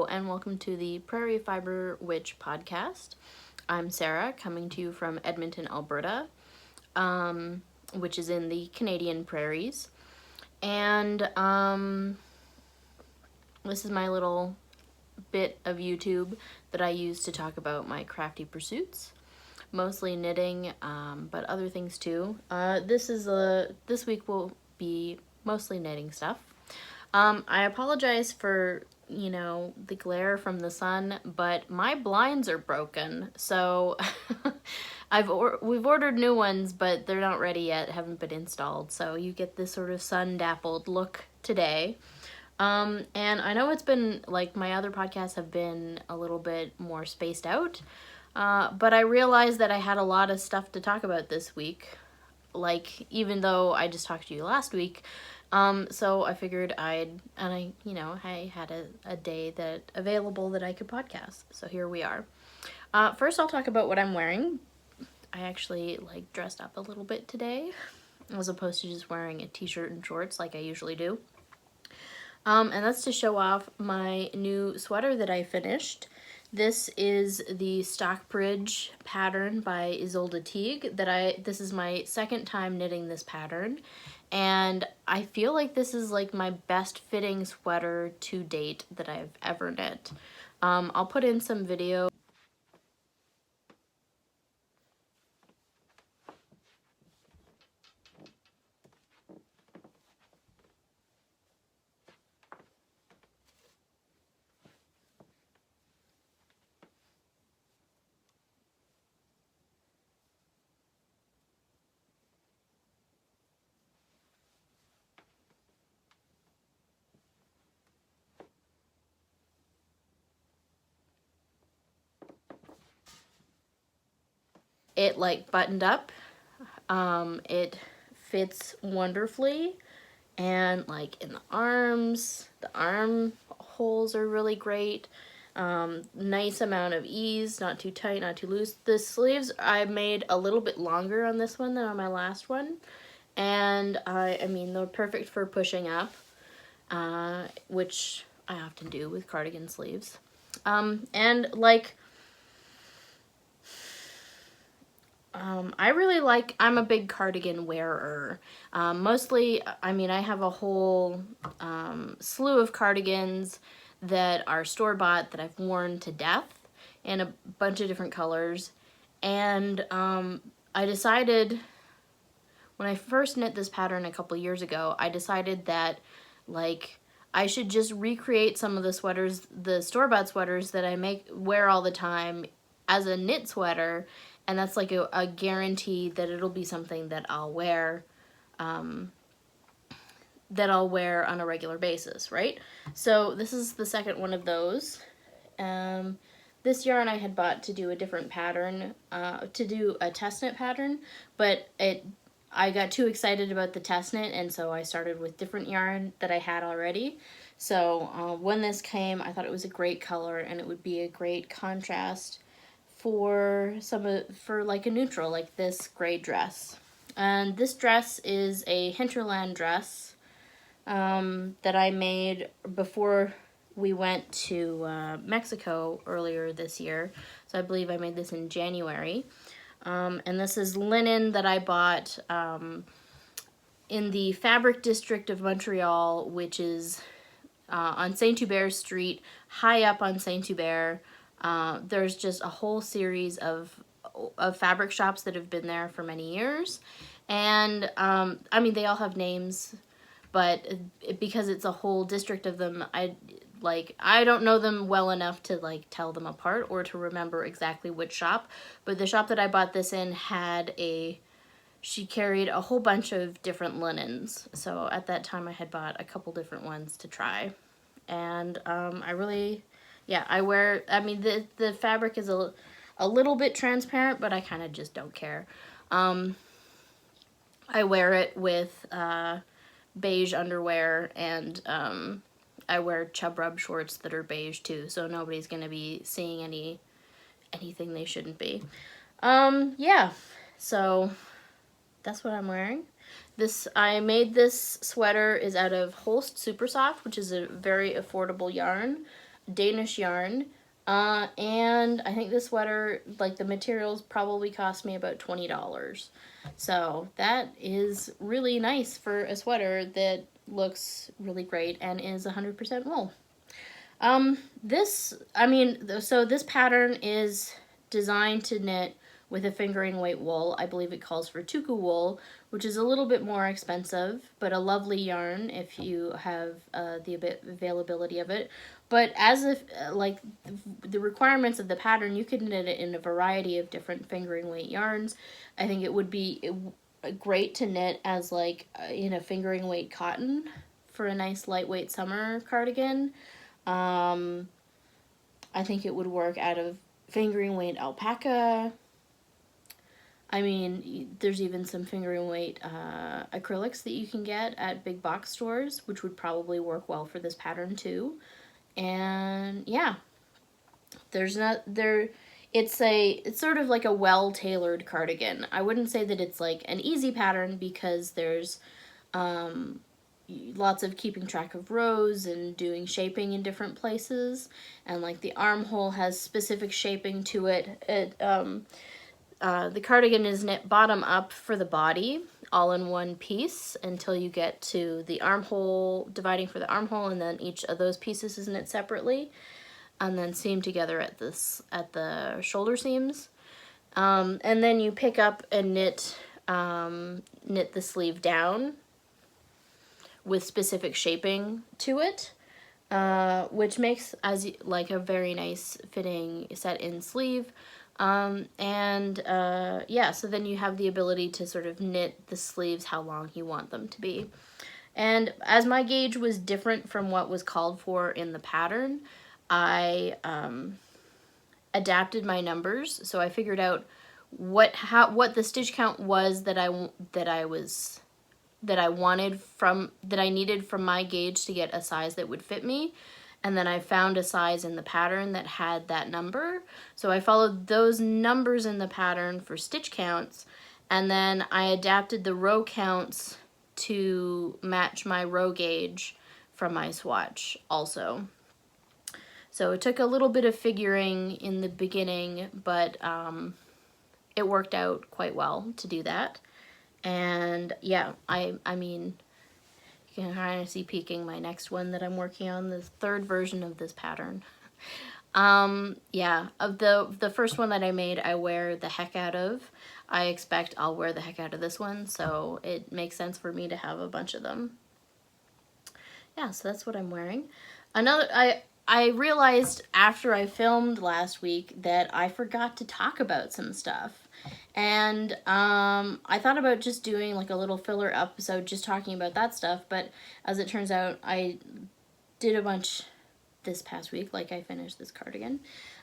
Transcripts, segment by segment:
and welcome to the Prairie Fibre Witch podcast. I'm Sarah, coming to you from Edmonton, Alberta, which is in the Canadian prairies. And this is my little bit of YouTube that I use to talk about my crafty pursuits. Mostly knitting, but other things too. This week will be mostly knitting stuff. I apologize for, the glare from the sun, but my blinds are broken, so we've ordered new ones, but they're not ready yet, haven't been installed, so you get this sort of sun-dappled look today. And I know it's been, like, my other podcasts have been a little bit more spaced out, but I realized that I had a lot of stuff to talk about this week, like, even though I just talked to you last week. So I figured I had a day that available that I could podcast. So here we are. First I'll talk about what I'm wearing. I actually dressed up a little bit today, as opposed to just wearing a t-shirt and shorts like I usually do. And that's to show off my new sweater that I finished. This is the Stockbridge pattern by Ysolda Teague. This is my second time knitting this pattern, and I feel like this is like my best fitting sweater to date that I've ever knit. I'll put in some video. It buttoned up. It fits wonderfully, and in the arms, the arm holes are really great. Nice amount of ease, not too tight, not too loose. The sleeves I made a little bit longer on this one than on my last one, and I mean they're perfect for pushing up, which I often do with cardigan sleeves. I really I'm a big cardigan wearer. Mostly, I mean, I have a whole slew of cardigans that are store-bought that I've worn to death in a bunch of different colors. And I decided, when I first knit this pattern a couple years ago, I decided that, I should just recreate some of the sweaters, the store-bought sweaters that I wear all the time as a knit sweater. And that's a guarantee that it'll be something that I'll wear, on a regular basis, right? So this is the second one of those. This yarn I had bought to do a different pattern, to do a test knit pattern, but I got too excited about the test knit, and so I started with different yarn that I had already. So when this came, I thought it was a great color, and it would be a great contrast for a neutral, like this gray dress. And this dress is a Hinterland dress that I made before we went to Mexico earlier this year. So I believe I made this in January. And this is linen that I bought in the fabric district of Montreal, which is on Saint-Hubert Street, high up on Saint-Hubert. There's just a whole series of fabric shops that have been there for many years, and I mean, they all have names, but because it's a whole district of them, I don't know them well enough to tell them apart or to remember exactly which shop. But the shop that I bought this in she carried a whole bunch of different linens, so at that time I had bought a couple different ones to try, and I mean, the fabric is a little bit transparent, but I kind of just don't care. I wear it with beige underwear, and I wear chub rub shorts that are beige too, so nobody's going to be seeing anything they shouldn't be. Yeah, so that's what I'm wearing. I made this sweater is out of Holst Supersoft, which is a very affordable yarn. Danish yarn. And I think the sweater, like the materials probably cost me about $20. So that is really nice for a sweater that looks really great and is 100% wool. So this pattern is designed to knit with a fingering weight wool. I believe it calls for tuku wool, which is a little bit more expensive, but a lovely yarn if you have the availability of it. But as if, like, the requirements of the pattern, you could knit it in a variety of different fingering weight yarns. I think it would be great to knit as, like, in a fingering weight cotton for a nice lightweight summer cardigan. I think it would work out of fingering weight alpaca. I mean, there's even some fingering weight acrylics that you can get at big box stores, which would probably work well for this pattern too. And yeah, it's sort of like a well-tailored cardigan. I wouldn't say that it's like an easy pattern because there's lots of keeping track of rows and doing shaping in different places, and like the armhole has specific shaping to it. The cardigan is knit bottom up for the body, all in one piece, until you get to the armhole, dividing for the armhole, and then each of those pieces is knit separately, and then seamed together at the shoulder seams. And then you pick up and knit the sleeve down with specific shaping to it, which makes like a very nice fitting set-in sleeve. Yeah, so then you have the ability to sort of knit the sleeves how long you want them to be. And as my gauge was different from what was called for in the pattern, I adapted my numbers. So I figured out what the stitch count was that I needed from my gauge to get a size that would fit me. And then I found a size in the pattern that had that number. So I followed those numbers in the pattern for stitch counts, and then I adapted the row counts to match my row gauge from my swatch also. So it took a little bit of figuring in the beginning, but it worked out quite well to do that. And yeah, I mean, you can kind of see peeking my next one that I'm working on, the third version of this pattern. Yeah, of the first one that I made, I wear the heck out of. I expect I'll wear the heck out of this one, so it makes sense for me to have a bunch of them. Yeah, so that's what I'm wearing. I realized after I filmed last week that I forgot to talk about some stuff. And I thought about just doing like a little filler episode just talking about that stuff, but as it turns out, I did a bunch this past week, like I finished this cardigan.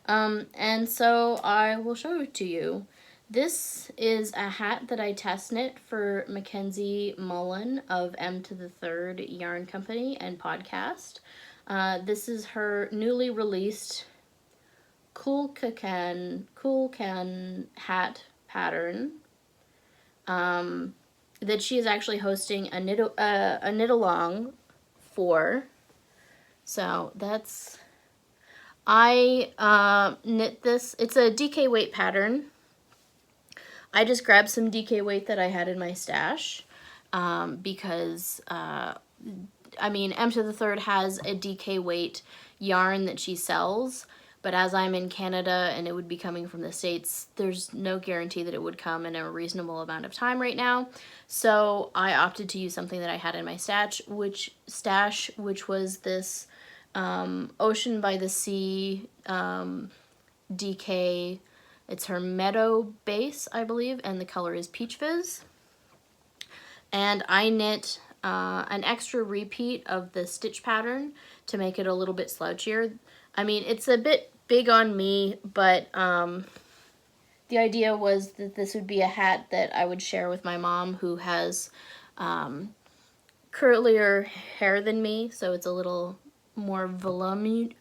And so I will show it to you. This is a hat that I test knit for Mckenzie Mullen of M to the Third Yarn Company and podcast. This is her newly released Kulkulkan Hat pattern that she is actually hosting a knit along for. So that's, I knit this. It's a DK weight pattern. I just grabbed some DK weight that I had in my stash because I mean, M to the Third has a DK weight yarn that she sells, but as I'm in Canada and it would be coming from the States, there's no guarantee that it would come in a reasonable amount of time right now. So I opted to use something that I had in my stash, which was this Ocean by the Sea DK. It's her Meadow base, I believe, and the color is Peach Fizz. And I knit an extra repeat of the stitch pattern to make it a little bit slouchier. I mean, it's a bit big on me, but the idea was that this would be a hat that I would share with my mom, who has curlier hair than me, so it's a little more voluminous.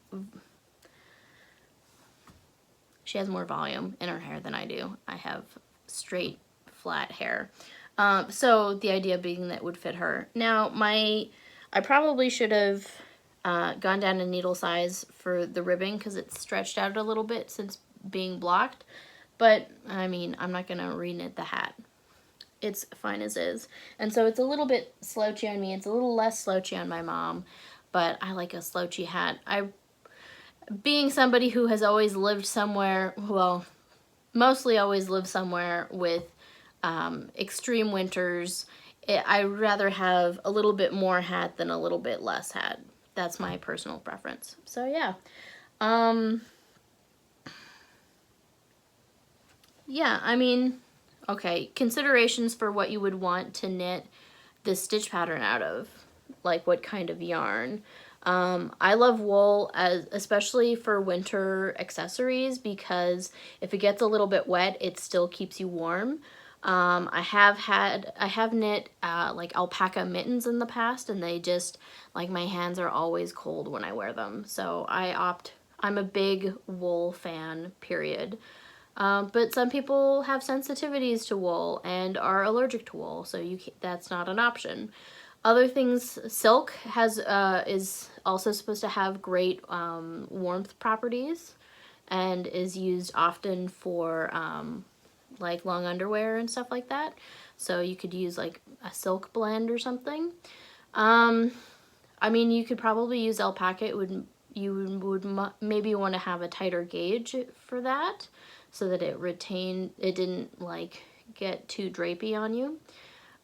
She has more volume in her hair than I do. I have straight, flat hair. So the idea being that would fit her. Now, I probably should have gone down in needle size for the ribbing because it's stretched out a little bit since being blocked. But, I mean, I'm not going to reknit the hat. It's fine as is. And so it's a little bit slouchy on me. It's a little less slouchy on my mom. But I like a slouchy hat. Being somebody who has always lived somewhere, well, mostly always lived somewhere with extreme winters, I'd rather have a little bit more hat than a little bit less hat. That's my personal preference. So yeah. Yeah, I mean, okay, considerations for what you would want to knit this stitch pattern out of, like what kind of yarn. I love wool, especially for winter accessories, because if it gets a little bit wet, it still keeps you warm. I have knit like alpaca mittens in the past, and they just, like, my hands are always cold when I wear them. So I'm a big wool fan, period. But some people have sensitivities to wool and are allergic to wool, so that's not an option. Other things, silk is also supposed to have great warmth properties and is used often for like long underwear and stuff like that. So you could use like a silk blend or something. I mean, you could probably use alpaca. You would maybe want to have a tighter gauge for that, so that it didn't like get too drapey on you.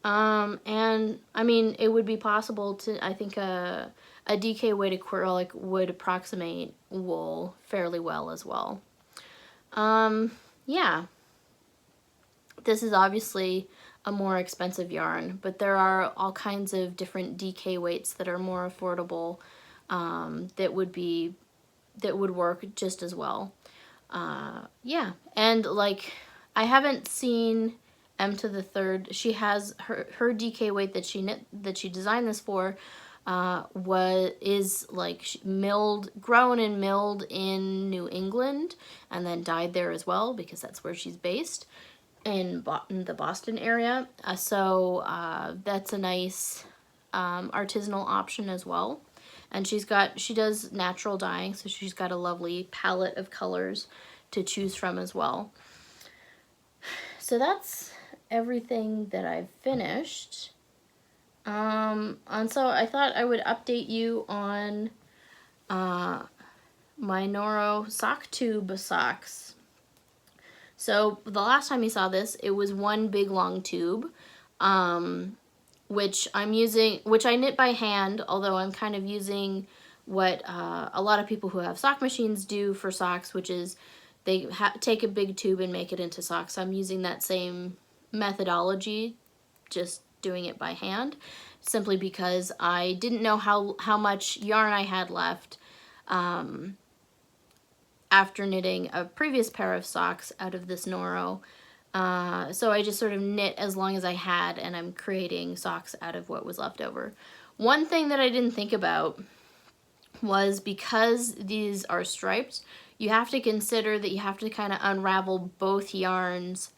And I mean, it would be possible to, I think a DK weighted acrylic would approximate wool fairly well as well. Yeah. This is obviously a more expensive yarn, but there are all kinds of different DK weights that are more affordable, that would work just as well. Yeah, and like, I haven't seen M to the third. She has her DK weight that she designed this for, is like grown and milled in New England, and then dyed there as well, because that's where she's based, in the Boston area. So that's a nice artisanal option as well. And she does natural dyeing, so she's got a lovely palette of colors to choose from as well. So that's everything that I've finished. And so I thought I would update you on my Noro sock tube socks. So the last time you saw this, it was one big long tube, which I knit by hand, although I'm kind of using what a lot of people who have sock machines do for socks, which is they take a big tube and make it into socks. So I'm using that same methodology, just doing it by hand, simply because I didn't know how much yarn I had left after knitting a previous pair of socks out of this Noro. So I just sort of knit as long as I had, and I'm creating socks out of what was left over. One thing that I didn't think about was, because these are striped, you have to consider that you have to kind of unravel both yarns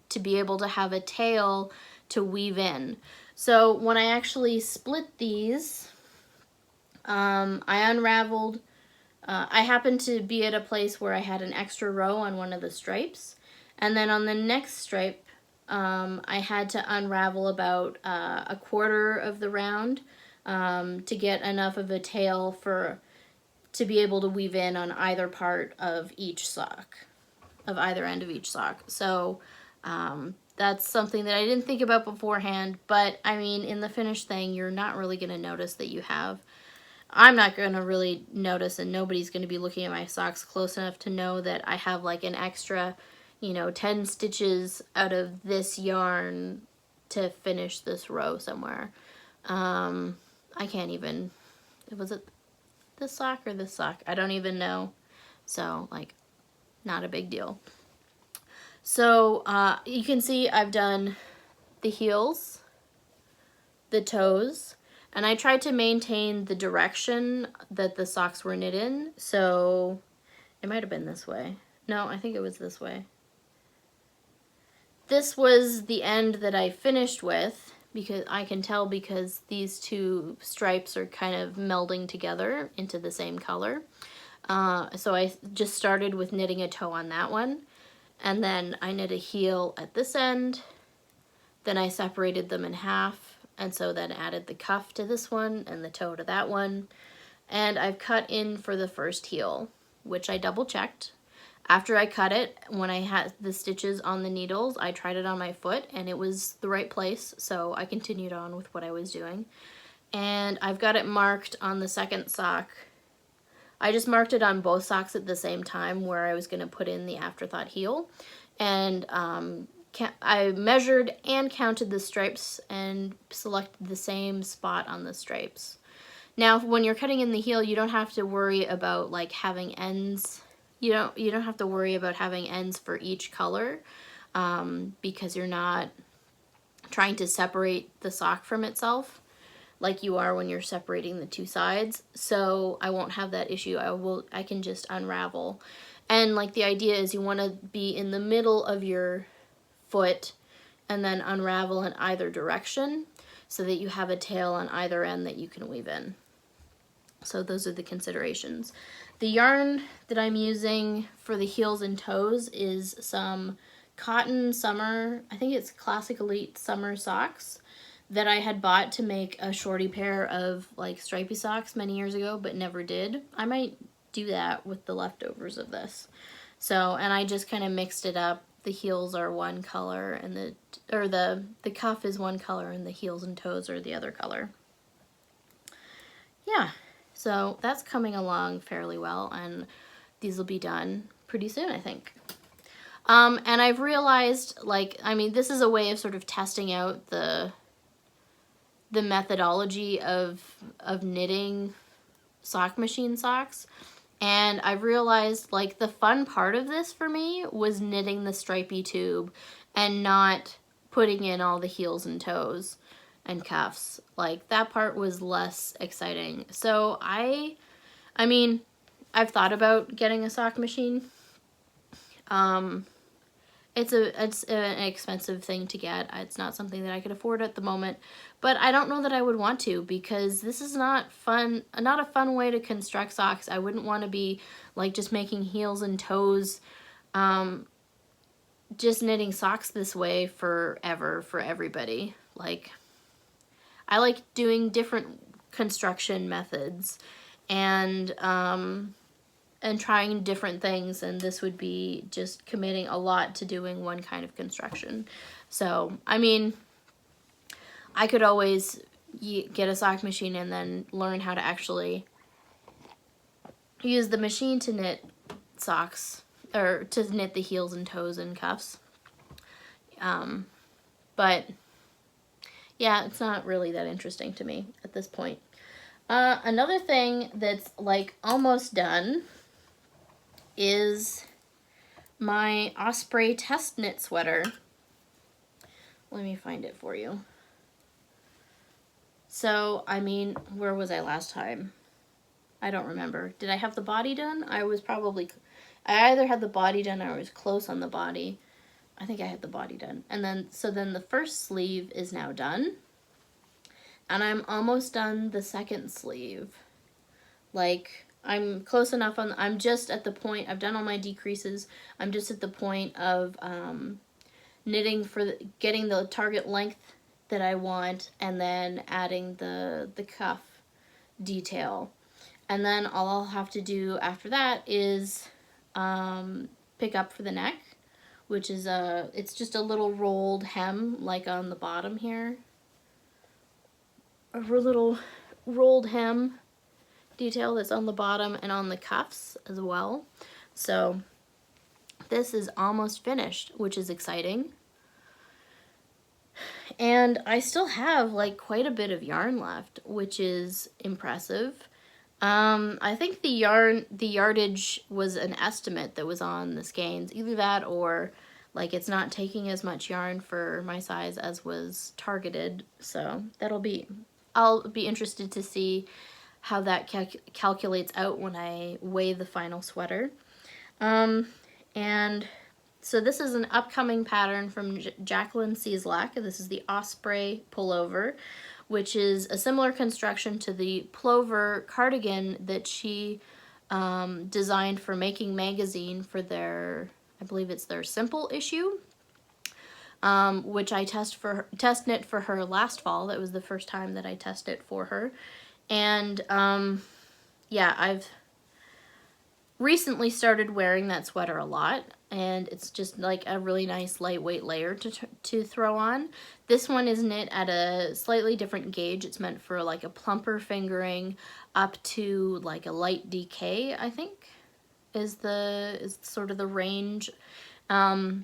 to be able to have a tail to weave in. So when I actually split these, I unraveled, I happened to be at a place where I had an extra row on one of the stripes. And then on the next stripe, I had to unravel about a quarter of the round to get enough of a tail to be able to weave in on either part of each sock, of either end of each sock. So that's something that I didn't think about beforehand, but I mean, in the finished thing, you're not really going to notice that you have. I'm not going to really notice, and nobody's going to be looking at my socks close enough to know that I have like an extra, 10 stitches out of this yarn to finish this row somewhere. I can't even, was it this sock or this sock? I don't even know. So, like, not a big deal. So, you can see I've done the heels, the toes, and I tried to maintain the direction that the socks were knit in. So, it might have been this way. No, I think it was this way. This was the end that I finished with, because I can tell because these two stripes are kind of melding together into the same color. So I just started with knitting a toe on that one, and then I knit a heel at this end, then I separated them in half, and so then added the cuff to this one and the toe to that one, and I've cut in for the first heel, which I double checked. After I cut it, when I had the stitches on the needles, I tried it on my foot and it was the right place, so I continued on with what I was doing. And I've got it marked on the second sock. I just marked it on both socks at the same time where I was going to put in the afterthought heel. And I measured and counted the stripes and selected the same spot on the stripes. Now, when you're cutting in the heel, you don't have to worry about like having ends. You don't have to worry about having ends for each color because you're not trying to separate the sock from itself like you are when you're separating the two sides. So I won't have that issue. I can just unravel. And like the idea is you want to be in the middle of your foot and then unravel in either direction so that you have a tail on either end that you can weave in. So those are the considerations. The yarn that I'm using for the heels and toes is some cotton summer, I think it's Classic Elite summer socks that I had bought to make a shorty pair of like stripy socks many years ago, but never did. I might do that with the leftovers of this. So, and I just kind of mixed it up. The heels are one color and the cuff is one color and the heels and toes are the other color. Yeah, so that's coming along fairly well, and these will be done pretty soon, I think. And I've realized, like, I mean, this is a way of sort of testing out the methodology of knitting sock machine socks. And I've realized, like, the fun part of this for me was knitting the stripy tube and not putting in all the heels and toes and cuffs. Like, that part was less exciting. So I mean, I've thought about getting a sock machine. It's an expensive thing to get. It's not something that I could afford at the moment, but I don't know that I would want to because this is not a fun way to construct socks. I wouldn't want to be like just making heels and toes, just knitting socks this way forever for everybody. Like, I like doing different construction methods and trying different things, and this would be just committing a lot to doing one kind of construction. So, I mean, I could always get a sock machine and then learn how to actually use the machine to knit socks, or to knit the heels and toes and cuffs. But yeah, it's not really that interesting to me at this point. Another thing that's like almost done is my Osprey test knit sweater. Let me find it for you. So, I mean, where was I last time? I don't remember. Did I have the body done? I either had the body done or I was close on the body. I think I had the body done. And then, so then the first sleeve is now done. And I'm almost done the second sleeve. Like, I'm close enough on, I'm just at the point, I've done all my decreases. I'm just at the point of knitting for getting the target length that I want, and then adding the cuff detail. And then all I'll have to do after that is pick up for the neck, which is it's just a little rolled hem, like on the bottom here. A little rolled hem detail that's on the bottom and on the cuffs as well. So this is almost finished, which is exciting. And I still have like quite a bit of yarn left, which is impressive. I think the yardage was an estimate that was on the skeins. Either that or like it's not taking as much yarn for my size as was targeted. So I'll be interested to see how that calculates out when I weigh the final sweater. And So this is an upcoming pattern from Jacqueline Cieslak. This is the Osprey pullover, which is a similar construction to the plover cardigan that she designed for Making Magazine for their, I believe it's their Simple issue, which I test knit for her last fall. That was the first time that I test it for her. And yeah, I've recently started wearing that sweater a lot, and it's just like a really nice lightweight layer to throw on. This one is knit at a slightly different gauge. It's meant for like a plumper fingering up to like a light DK, I think, is sort of the range of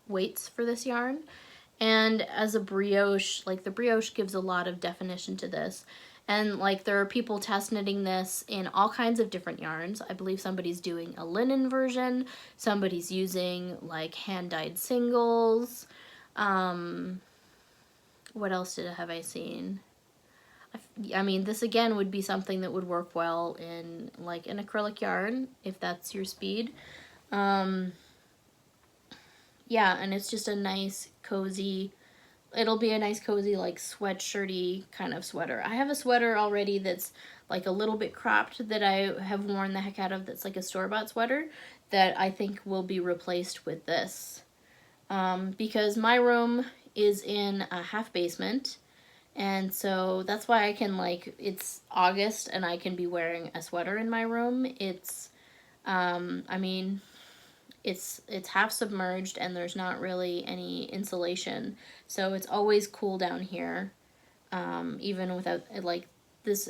weights for this yarn. And as a brioche, like the brioche gives a lot of definition to this. And like there are people test knitting this in all kinds of different yarns. I believe somebody's doing a linen version. Somebody's using like hand-dyed singles. What else have I seen? I mean, this again would be something that would work well in like an acrylic yarn, if that's your speed. Yeah, and it's just a nice, cozy, it'll be a nice, cozy, like sweatshirty kind of sweater. I have a sweater already that's like a little bit cropped that I have worn the heck out of, that's like a store-bought sweater that I think will be replaced with this. Because my room is in a half basement, and so that's why I can, like, it's August and I can be wearing a sweater in my room. It's, I mean, it's half submerged and there's not really any insulation, so it's always cool down here, even without, like, this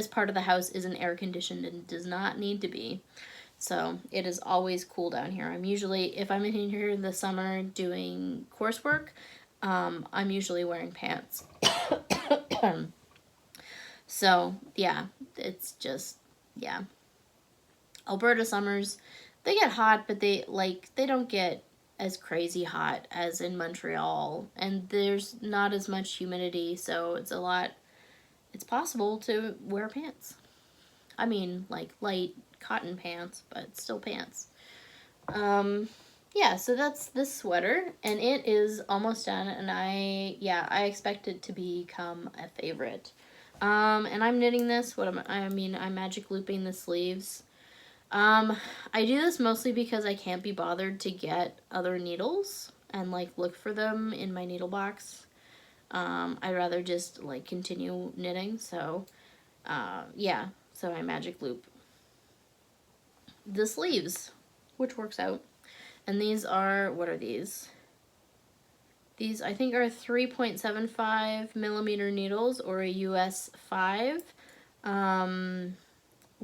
part of the house isn't air conditioned and does not need to be, so it is always cool down here. I'm usually, if I'm in here in the summer doing coursework, I'm usually wearing pants. So yeah, it's just, yeah, Alberta summers, they get hot, but they don't get as crazy hot as in Montreal, and there's not as much humidity, so it's possible to wear pants. I mean, like light cotton pants, but still pants. Yeah, so that's this sweater, and it is almost done, and I expect it to become a favorite. And I'm knitting this, I'm magic looping the sleeves. I do this mostly because I can't be bothered to get other needles and like look for them in my needle box. I'd rather just like continue knitting, so yeah, so I magic loop the sleeves, which works out. And these are, what are these? These I think are 3.75 millimeter needles, or a US 5,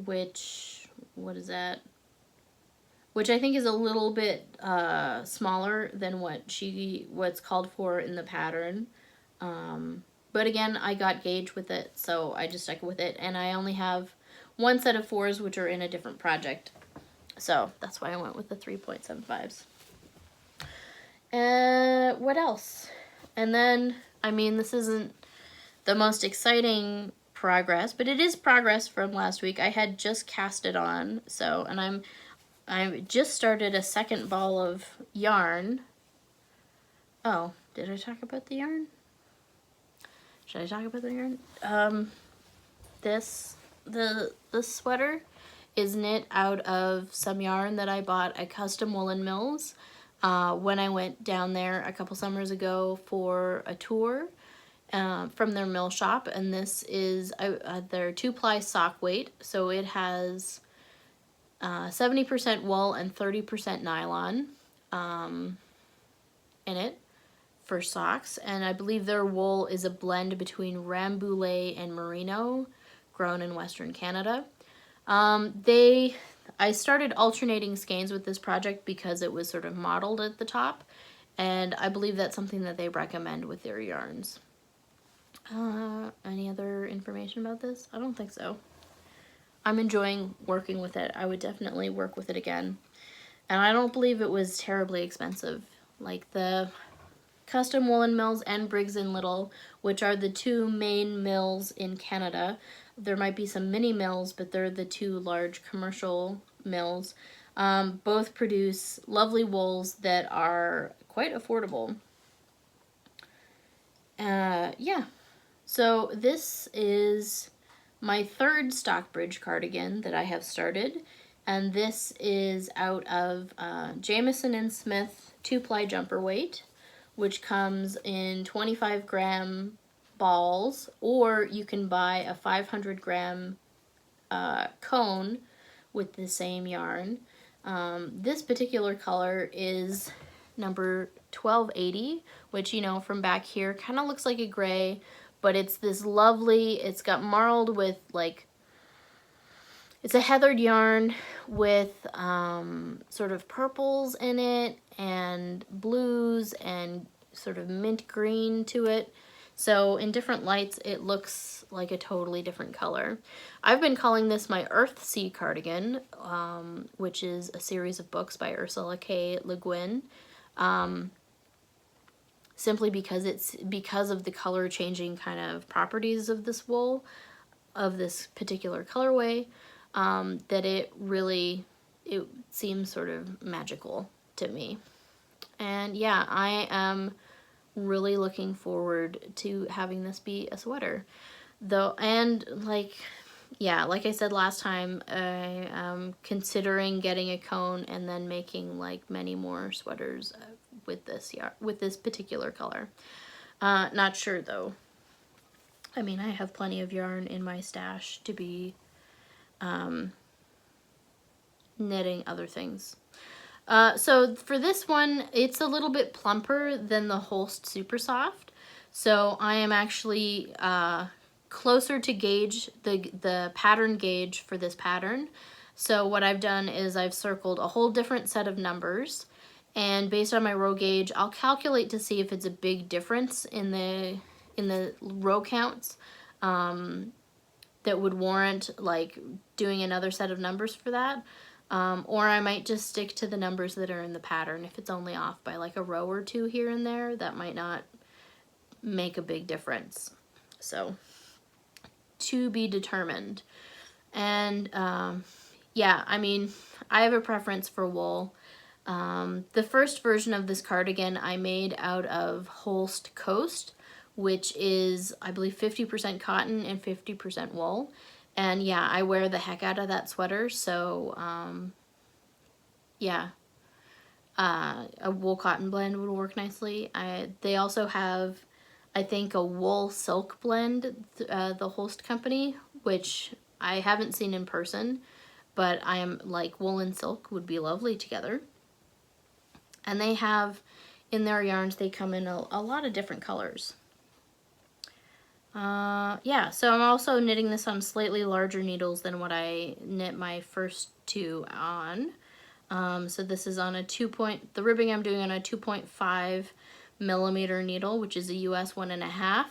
which, what is that? Which I think is a little bit smaller than what's called for in the pattern. But again, I got gauge with it, so I just stuck with it. And I only have one set of 4s, which are in a different project. So that's why I went with the 3.75s. What else? And then, I mean, this isn't the most exciting progress, but it is progress from last week. I had just cast it on, so, and I just started a second ball of yarn. Oh, did I talk about the yarn? Should I talk about the yarn? This sweater is knit out of some yarn that I bought at Custom Woollen Mills when I went down there a couple summers ago for a tour from their mill shop. And this is their 2-ply sock weight, so it has 70% wool and 30% nylon in it for socks, and I believe their wool is a blend between Rambouillet and Merino, grown in Western Canada. I started alternating skeins with this project because it was sort of modeled at the top, and I believe that's something that they recommend with their yarns. Any other information about this? I don't think so. I'm enjoying working with it. I would definitely work with it again. And I don't believe it was terribly expensive. Like the Custom Woolen Mills and Briggs & Little, which are the 2 main mills in Canada. There might be some mini mills, but they're the 2 large commercial mills. Both produce lovely wools that are quite affordable. Yeah, so this is my third Stockbridge cardigan that I have started, and this is out of Jamieson and Smith 2-ply jumper weight, which comes in 25-gram balls, or you can buy a 500-gram cone with the same yarn. This particular color is number 1280, which, you know, from back here kind of looks like a gray, but it's this lovely, it's got marled with like, it's a heathered yarn with sort of purples in it and blues and sort of mint green to it. So in different lights, it looks like a totally different color. I've been calling this my Earthsea cardigan, which is a series of books by Ursula K. Le Guin. Simply because of the color changing kind of properties of this wool, of this particular colorway, that it seems sort of magical to me. And yeah, I am really looking forward to having this be a sweater. Though, and like, yeah, like I said last time, I am considering getting a cone and then making like many more sweaters with this particular color. Not sure though. I mean, I have plenty of yarn in my stash to be knitting other things. So for this one, it's a little bit plumper than the Holst Supersoft. So I am actually closer to gauge, the pattern gauge for this pattern. So what I've done is I've circled a whole different set of numbers, and based on my row gauge, I'll calculate to see if it's a big difference in the row counts that would warrant like doing another set of numbers for that. Or I might just stick to the numbers that are in the pattern. If it's only off by like a row or two here and there, that might not make a big difference. So, to be determined. And yeah, I mean, I have a preference for wool. The first version of this cardigan I made out of Holst Coast, which is, I believe, 50% cotton and 50% wool. And yeah, I wear the heck out of that sweater, so yeah, a wool cotton blend would work nicely. They also have, I think, a wool silk blend, the Holst company, which I haven't seen in person, but I am like wool and silk would be lovely together. And they have, in their yarns, they come in a lot of different colors. Yeah, so I'm also knitting this on slightly larger needles than what I knit my first two on. So this is on the ribbing I'm doing on a 2.5 millimeter needle, which is a US 1.5.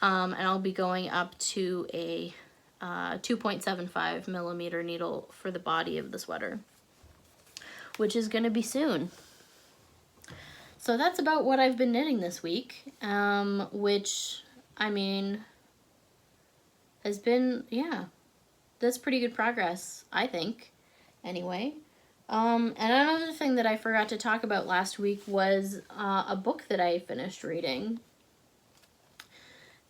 And I'll be going up to a 2.75 millimeter needle for the body of the sweater, which is going to be soon. So that's about what I've been knitting this week, which, I mean, has been, yeah, that's pretty good progress, I think, anyway. And another thing that I forgot to talk about last week was a book that I finished reading.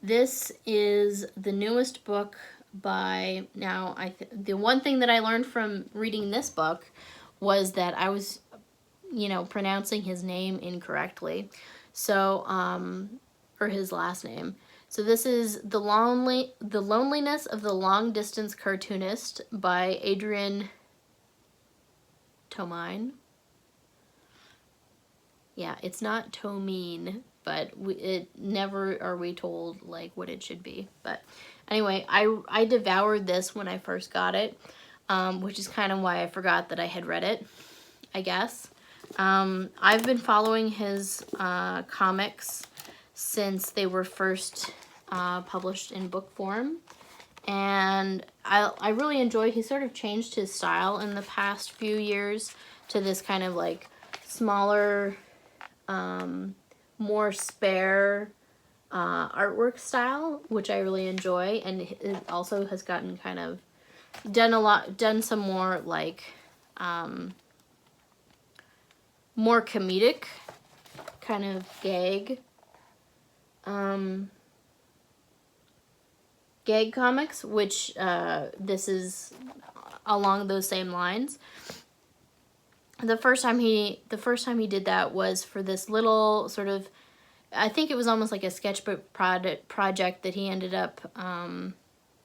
This is the newest book by, now, the one thing that I learned from reading this book was that I was, you know, pronouncing his name incorrectly. So, or his last name. So this is The Loneliness of the Long Distance Cartoonist by Adrian Tomine. Yeah, it's not Tomine, but it never are we told like what it should be. But anyway, I devoured this when I first got it, which is kind of why I forgot that I had read it, I guess. I've been following his comics since they were first published in book form, and I really enjoy, he sort of changed his style in the past few years to this kind of like smaller, more spare artwork style, which I really enjoy, and it also has gotten kind of done some more like more comedic kind of gag comics, which this is along those same lines. The first time he did that was for this little sort of, I think it was almost like a sketchbook project that he ended up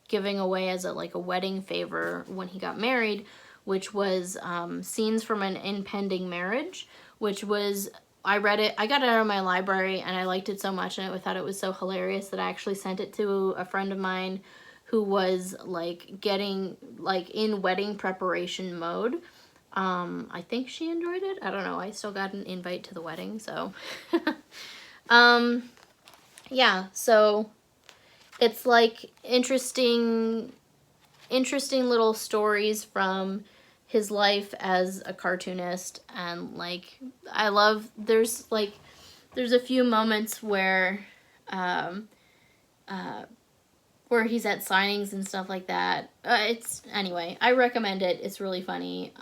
giving away as a wedding favor when he got married, which was scenes from an impending marriage, which was, I read it, I got it out of my library, and I liked it so much, and I thought it was so hilarious that I actually sent it to a friend of mine who was getting in wedding preparation mode. I think she enjoyed it. I don't know. I still got an invite to the wedding, so yeah, so it's interesting little stories from his life as a cartoonist, and I love, there's a few moments where he's at signings and stuff like that. Anyway, I recommend it. It's really funny.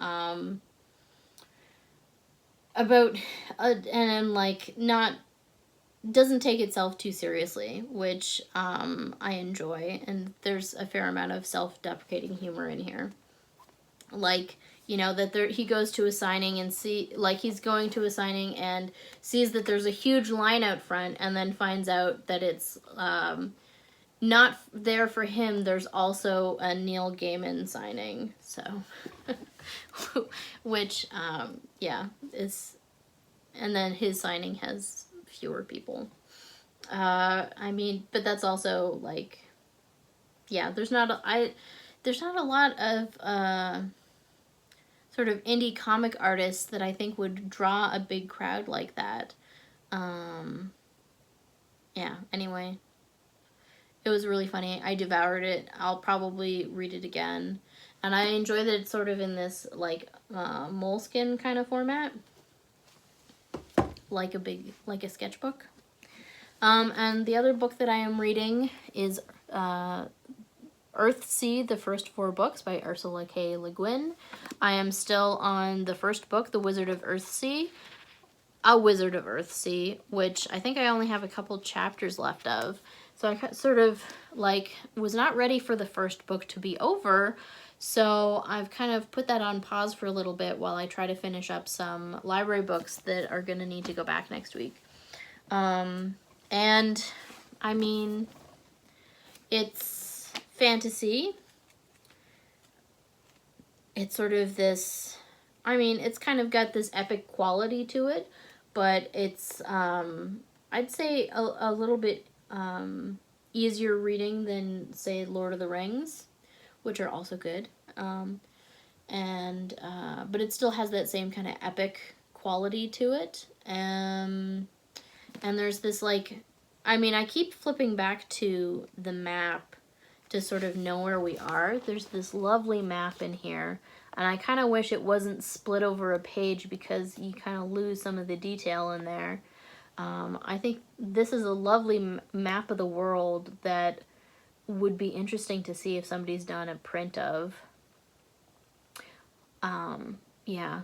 Doesn't take itself too seriously, which I enjoy, and there's a fair amount of self-deprecating humor in here. He goes to a signing and he's going to a signing and sees that there's a huge line out front, and then finds out that it's not there for him. There's also a Neil Gaiman signing, so which yeah, is, and then his signing has fewer people. But that's also yeah, there's not a lot of sort of indie comic artists that I think would draw a big crowd like that. Yeah, anyway, it was really funny. I devoured it. I'll probably read it again, and I enjoy that it's sort of in this moleskin kind of format, like a sketchbook. And the other book that I am reading is Earthsea, the first 4 books by Ursula K. Le Guin. I am still on the first book, The Wizard of Earthsea. A Wizard of Earthsea, which I think I only have a couple chapters left of. So I sort of was not ready for the first book to be over, so I've kind of put that on pause for a little bit while I try to finish up some library books that are going to need to go back next week. And I mean, it's fantasy. It's sort of this, it's kind of got this epic quality to it, but it's, I'd say a little bit easier reading than, say, Lord of the Rings, which are also good. But it still has that same kind of epic quality to it. And there's this I keep flipping back to the map to sort of know where we are. There's this lovely map in here, and I kind of wish it wasn't split over a page because you kind of lose some of the detail in there. I think this is a lovely map of the world that would be interesting to see if somebody's done a print of. Yeah,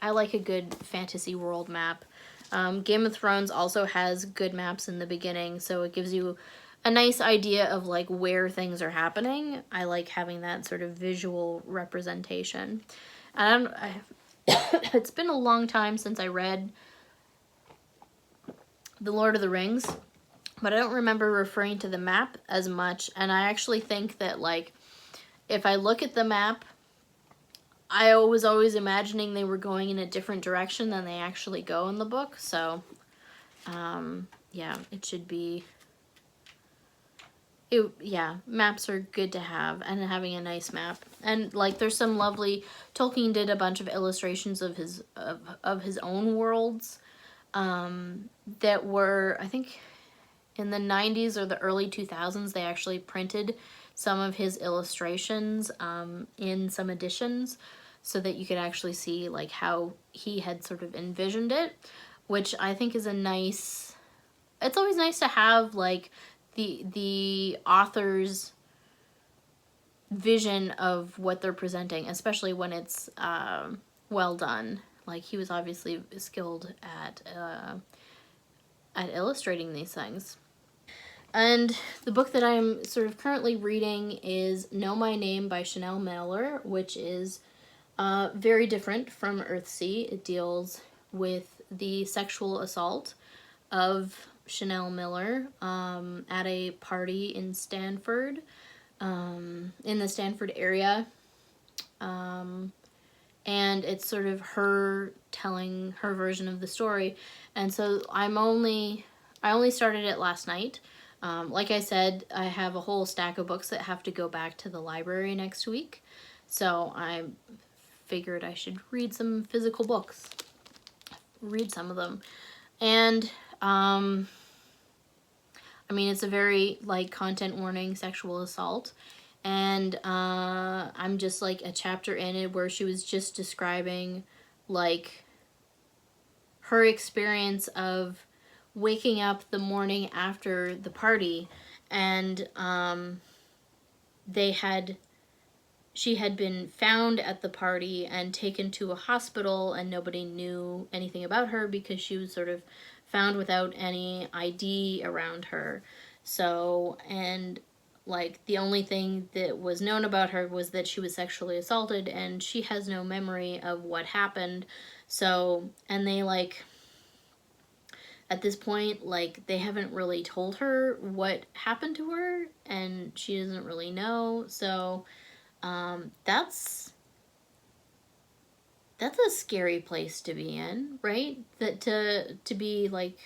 I like a good fantasy world map. Game of Thrones also has good maps in the beginning, so it gives you a nice idea of where things are happening. I like having that sort of visual representation. And it's been a long time since I read The Lord of the Rings, but I don't remember referring to the map as much, and I actually think that if I look at the map, I was always imagining they were going in a different direction than they actually go in the book, so yeah, it should be, yeah, maps are good to have, and having a nice map. And there's some lovely, Tolkien did a bunch of illustrations of his own worlds that were, I think in the 90s or the early 2000s, they actually printed some of his illustrations in some editions so that you could actually see how he had sort of envisioned it, which I think is a nice, it's always nice to have the author's vision of what they're presenting, especially when it's well done. Like, he was obviously skilled at illustrating these things. And the book that I'm sort of currently reading is Know My Name by Chanel Miller, which is very different from Earthsea. It deals with the sexual assault of Chanel Miller at a party in Stanford, in the Stanford area. And it's sort of her telling her version of the story. And so I only started it last night. Like I said, I have a whole stack of books that have to go back to the library next week. So I figured I should read some physical books. Read some of them. And, I mean, it's a very, like, content warning sexual assault. And I'm just, like, a chapter in it where she was just describing, like, her experience of waking up the morning after the party, and she had been found at the party and taken to a hospital, and nobody knew anything about her because she was sort of found without any ID around her. So, and like, the only thing that was known about her was that she was sexually assaulted, and she has no memory of what happened. So, and they, like, at this point, like, they haven't really told her what happened to her, and she doesn't really know. So, that's a scary place to be in, right? That to be, like,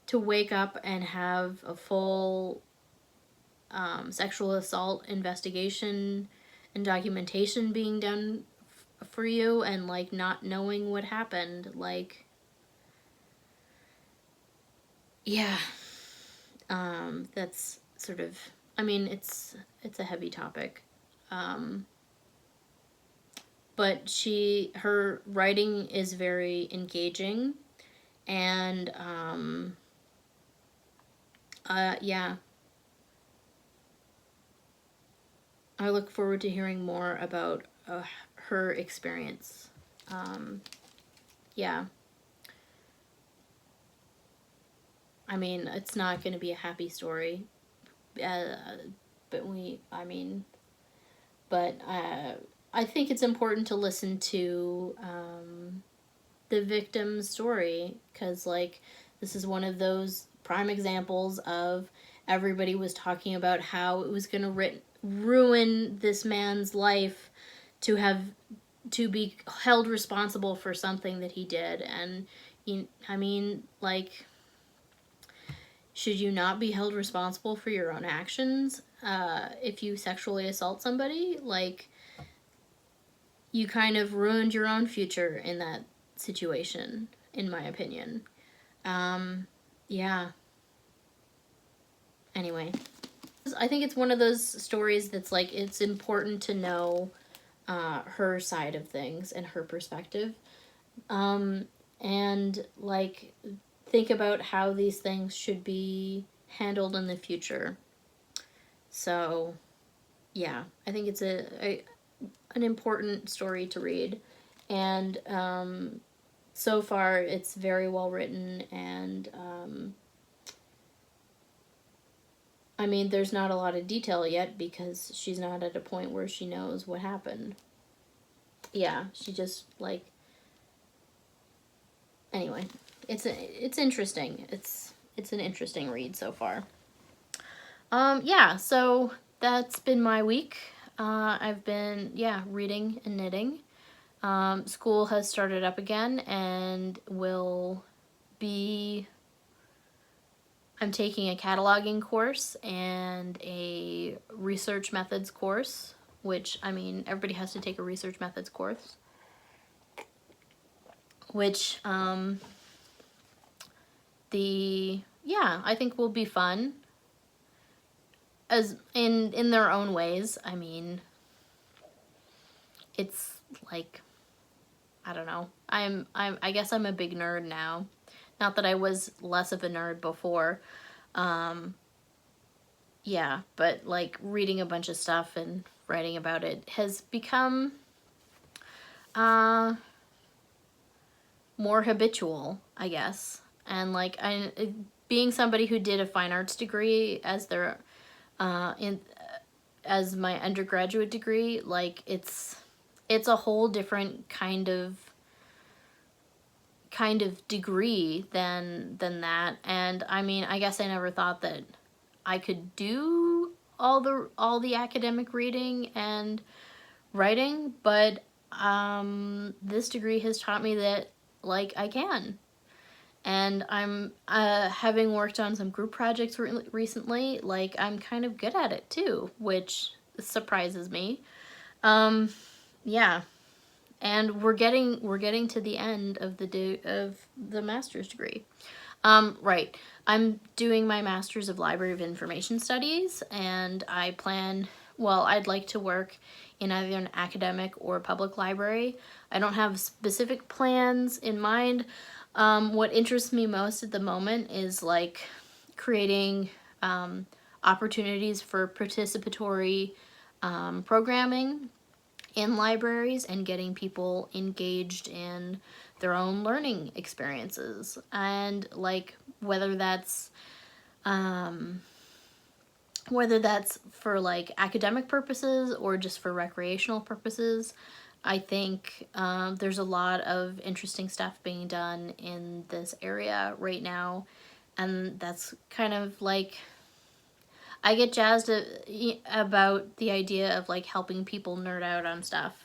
to wake up and have a full sexual assault investigation and documentation being done for you, and, like, not knowing what happened. Like, yeah, that's sort of, I mean, it's a heavy topic, but her writing is very engaging, and yeah, I look forward to hearing more about her experience. Yeah. I mean, it's not going to be a happy story, but I think it's important to listen to the victim's story, because, like, this is one of those prime examples of everybody was talking about how it was going to ruin this man's life to be held responsible for something that he did. And I mean, like, should you not be held responsible for your own actions if you sexually assault somebody? Like, you kind of ruined your own future in that situation, in my opinion. Yeah. Anyway, I think it's one of those stories that's, like, it's important to know her side of things and her perspective. And, like, think about how these things should be handled in the future. So, yeah, I think it's an important story to read. And so far, it's very well written, and I mean, there's not a lot of detail yet because she's not at a point where she knows what happened. Yeah, she just, like, anyway, it's interesting. It's an interesting read so far. Yeah, so that's been my week. I've been, reading and knitting. School has started up again, and I'm taking a cataloging course and a research methods course, which, I mean, everybody has to take a research methods course, which, I think will be fun, as in their own ways. I mean, it's, like, I don't know. I guess I'm a big nerd now. Not that I was less of a nerd before. Yeah, but, like, reading a bunch of stuff and writing about it has become more habitual, I guess. And like being somebody who did a fine arts degree as their as my undergraduate degree, like it's a whole different kind of degree than that. And I mean, I guess I never thought that I could do all the academic reading and writing, but this degree has taught me that like I can. And I'm having worked on some group projects recently, like I'm kind of good at it too, which surprises me. Yeah. And we're getting to the end of the master's degree. Right. I'm doing my Master's of Library of Information Studies, and I'd like to work in either an academic or public library. I don't have specific plans in mind. What interests me most at the moment is like creating opportunities for participatory programming in libraries and getting people engaged in their own learning experiences. And like whether that's for like academic purposes or just for recreational purposes, I think there's a lot of interesting stuff being done in this area right now. And that's kind of like, I get jazzed about the idea of like helping people nerd out on stuff.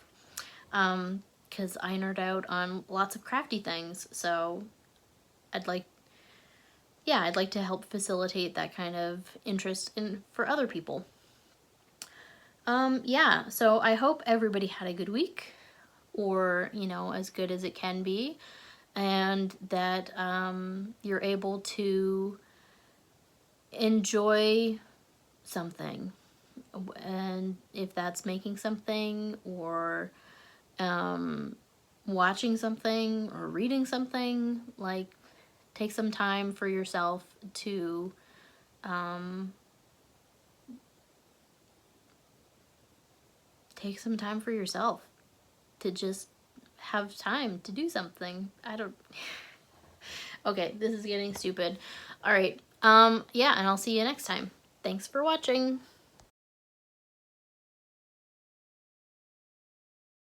Because I nerd out on lots of crafty things, so I'd like to help facilitate that kind of interest for other people. Yeah, so I hope everybody had a good week, or, as good as it can be, and that you're able to enjoy something. And if that's making something, or watching something, or reading something, like take some time for yourself to just have time to do something. Okay, this is getting stupid. All right. Yeah, and I'll see you next time. Thanks for watching.